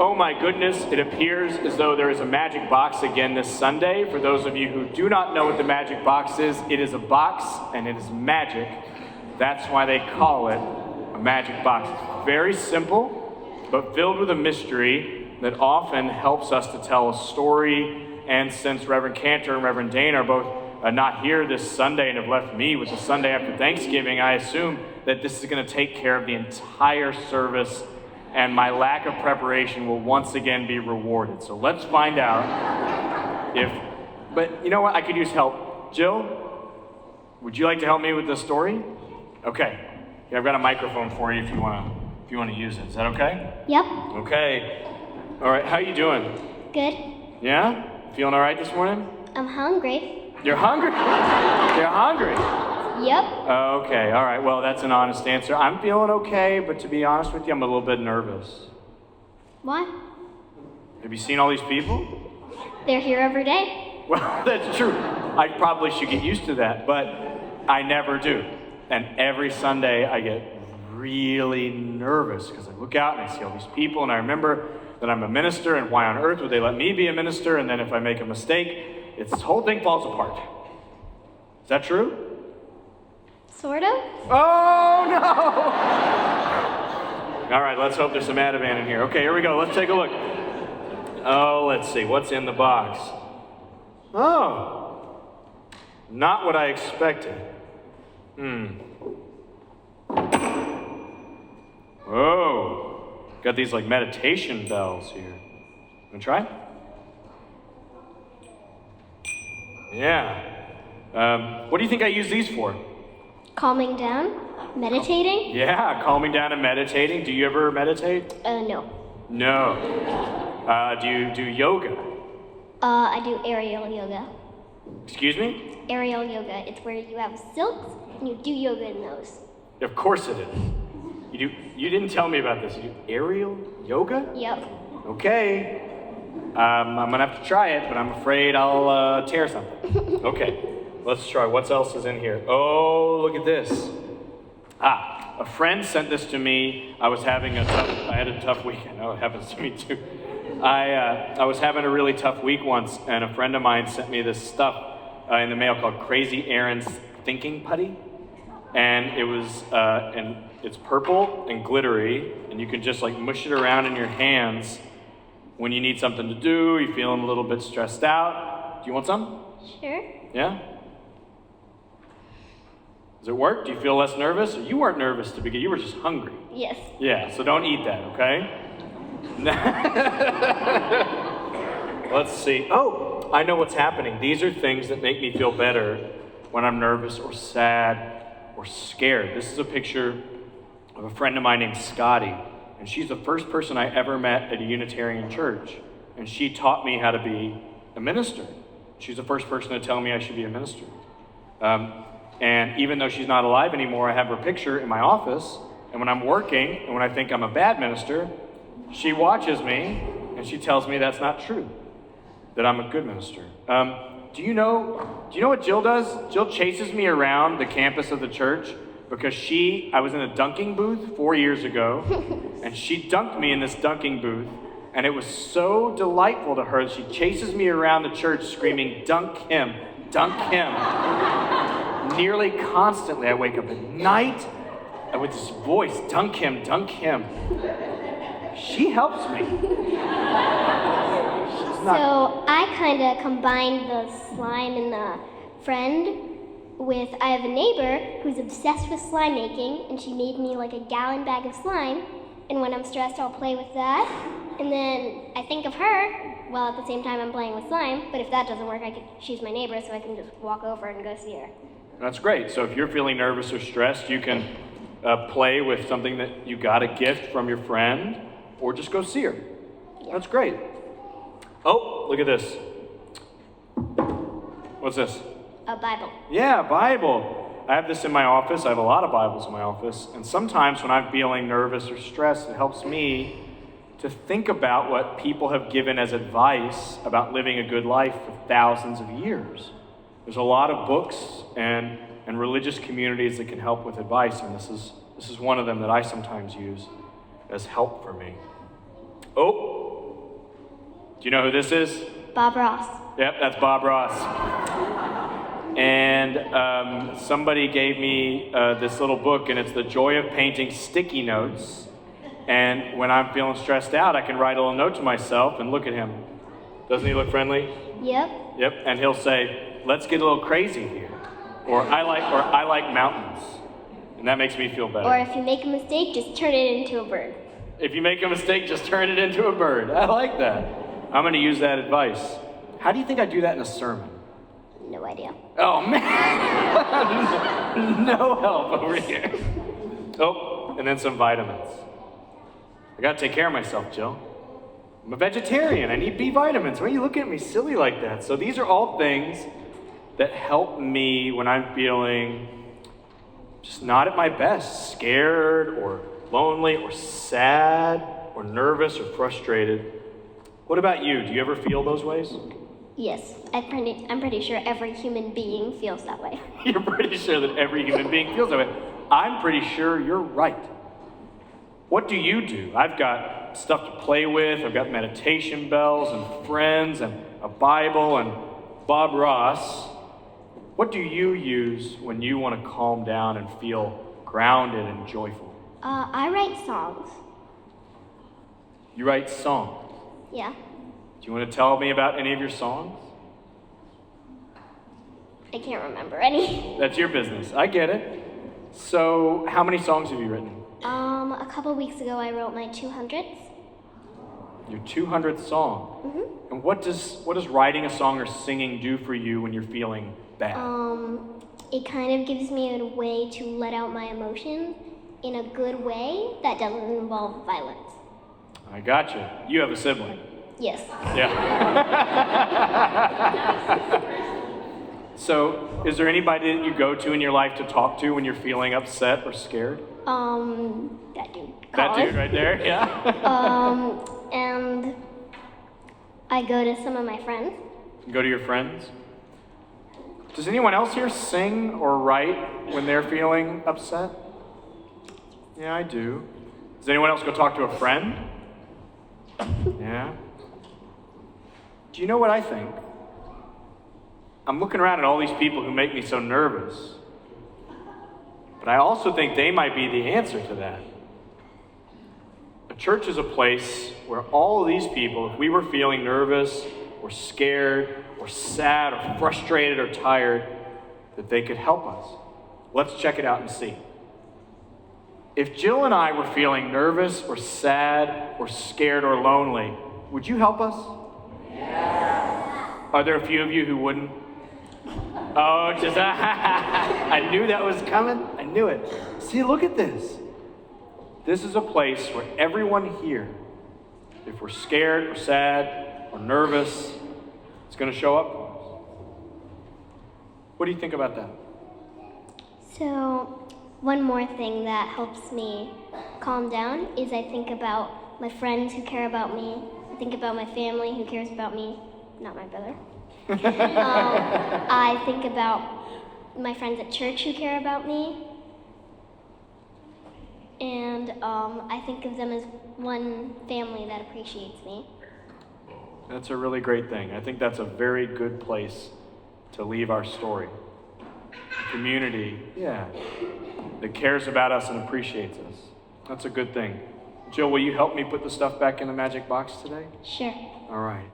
Oh my goodness, it appears as though there is a magic box again this Sunday. For those of you who do not know what the magic box is, it is a box and it is magic. That's why they call it a magic box. It's very simple, but filled with a mystery that often helps us to tell a story. And since Reverend Cantor and Reverend Dane are both not here this Sunday and have left me with the Sunday after Thanksgiving, I assume that this is going to take care of the entire service, and my lack of preparation will once again be rewarded. So let's find out but you know what, I could use help. Jill, would you like to help me with this story? Okay, yeah, I've got a microphone for you if you want to use it. Is that okay? Yep. Okay. All right, how you doing? Good. Yeah? Feeling all right this morning? I'm hungry. You're hungry? You're hungry? Yep. Okay, all right, well, that's an honest answer. I'm feeling okay, but to be honest with you, I'm a little bit nervous. Why? Have you seen all these people? They're here every day. Well, that's true. I probably should get used to that, but I never do. And every Sunday I get really nervous because I look out and I see all these people and I remember that I'm a minister and why on earth would they let me be a minister? And then if I make a mistake, this whole thing falls apart. Is that true? Sort of. Oh, no! All right, let's hope there's some Ativan in here. Okay, here we go. Let's take a look. Oh, let's see. What's in the box? Oh, not what I expected. Oh, got these like meditation bells here. Wanna try? Yeah. What do you think I use these for? Calming down. Meditating. Yeah, calming down and meditating. Do you ever meditate? No. No. Do you do yoga? I do aerial yoga. Excuse me? Aerial yoga. It's where you have silks and you do yoga in those. Of course it is. You didn't tell me about this. You do aerial yoga? Yep. Okay. I'm gonna have to try it, but I'm afraid I'll tear something. Okay, let's try. What else is in here? Oh, look at this. A friend sent this to me. I had a tough week. I know it happens to me too. I was having a really tough week once, and a friend of mine sent me this stuff in the mail called Crazy Aaron's Thinking Putty. And it was, and it's purple and glittery, and you can just like mush it around in your hands when you need something to do, you're feeling a little bit stressed out. Do you want some? Sure. Yeah? Does it work? Do you feel less nervous? You weren't nervous to begin, you were just hungry. Yes. Yeah, so don't eat that, okay? Let's see. Oh, I know what's happening. These are things that make me feel better when I'm nervous or sad or scared. This is a picture of a friend of mine named Scotty, and she's the first person I ever met at a Unitarian church, and she taught me how to be a minister. She's the first person to tell me I should be a minister. And even though she's not alive anymore, I have her picture in my office, and when I'm working, and when I think I'm a bad minister, she watches me, and she tells me that's not true, that I'm a good minister. Do you know what Jill does? Jill chases me around the campus of the church because I was in a dunking booth 4 years ago, and she dunked me in this dunking booth, and it was so delightful to her that she chases me around the church screaming, "Dunk him, dunk him." Nearly constantly, I wake up at night with this voice, "Dunk him, dunk him." She helps me. So I kind of combined the slime and the friend with, I have a neighbor who's obsessed with slime making, and she made me like a gallon bag of slime, and when I'm stressed I'll play with that, and then I think of her while at the same time I'm playing with slime, but if that doesn't work, she's my neighbor, so I can just walk over and go see her. That's great. So if you're feeling nervous or stressed, you can play with something that you got a gift from your friend, or just go see her. Yeah. That's great. Oh, look at this. What's this? A Bible. Yeah, Bible. I have this in my office. I have a lot of Bibles in my office. And sometimes when I'm feeling nervous or stressed, it helps me to think about what people have given as advice about living a good life for thousands of years. There's a lot of books and religious communities that can help with advice, and this is one of them that I sometimes use as help for me. Oh, Do you know who this is? Bob Ross. Yep, that's Bob Ross. And somebody gave me this little book, and it's The Joy of Painting Sticky Notes. And when I'm feeling stressed out, I can write a little note to myself and look at him. Doesn't he look friendly? Yep. Yep, and he'll say, let's get a little crazy here. Or I like mountains. And that makes me feel better. Or if you make a mistake, just turn it into a bird. If you make a mistake, just turn it into a bird. I like that. I'm going to use that advice. How do you think I do that in a sermon? No idea. Oh, man. No help over here. Oh, and then some vitamins. I got to take care of myself, Jill. I'm a vegetarian. I need B vitamins. Why are you looking at me silly like that? So these are all things that help me when I'm feeling just not at my best, scared or lonely or sad or nervous or frustrated. What about you? Do you ever feel those ways? Yes, I'm pretty sure every human being feels that way. You're pretty sure that every human being feels that way. I'm pretty sure you're right. What do you do? I've got stuff to play with. I've got meditation bells and friends and a Bible and Bob Ross. What do you use when you want to calm down and feel grounded and joyful? I write songs. You write songs. Yeah. Do you want to tell me about any of your songs? I can't remember any. That's your business. I get it. So, how many songs have you written? A couple weeks ago I wrote my 200th. Your 200th song. Mm-hmm. And what does writing a song or singing do for you when you're feeling bad? It kind of gives me a way to let out my emotions in a good way that doesn't involve violence. I gotcha. You have a sibling. Yes. Yeah. So, is there anybody that you go to in your life to talk to when you're feeling upset or scared? That dude. That Colin. dude right there? Yeah. And I go to some of my friends. You go to your friends? Does anyone else here sing or write when they're feeling upset? Yeah, I do. Does anyone else go talk to a friend? Yeah. Do you know what I think? I'm looking around at all these people who make me so nervous. But I also think they might be the answer to that. A church is a place where all of these people, if we were feeling nervous or scared or sad or frustrated or tired, that they could help us. Let's check it out and see. If Jill and I were feeling nervous or sad or scared or lonely, would you help us? Are there a few of you who wouldn't? Oh, just I knew that was coming. I knew it. See, look at this. This is a place where everyone here, if we're scared or sad or nervous, is going to show up for us. What do you think about that? So, one more thing that helps me calm down is I think about my friends who care about me. I think about my family who cares about me, not my brother. I think about my friends at church who care about me. And I think of them as one family that appreciates me. That's a really great thing. I think that's a very good place to leave our story. A community, that cares about us and appreciates us. That's a good thing. Jill, will you help me put the stuff back in the magic box today? Sure. All right.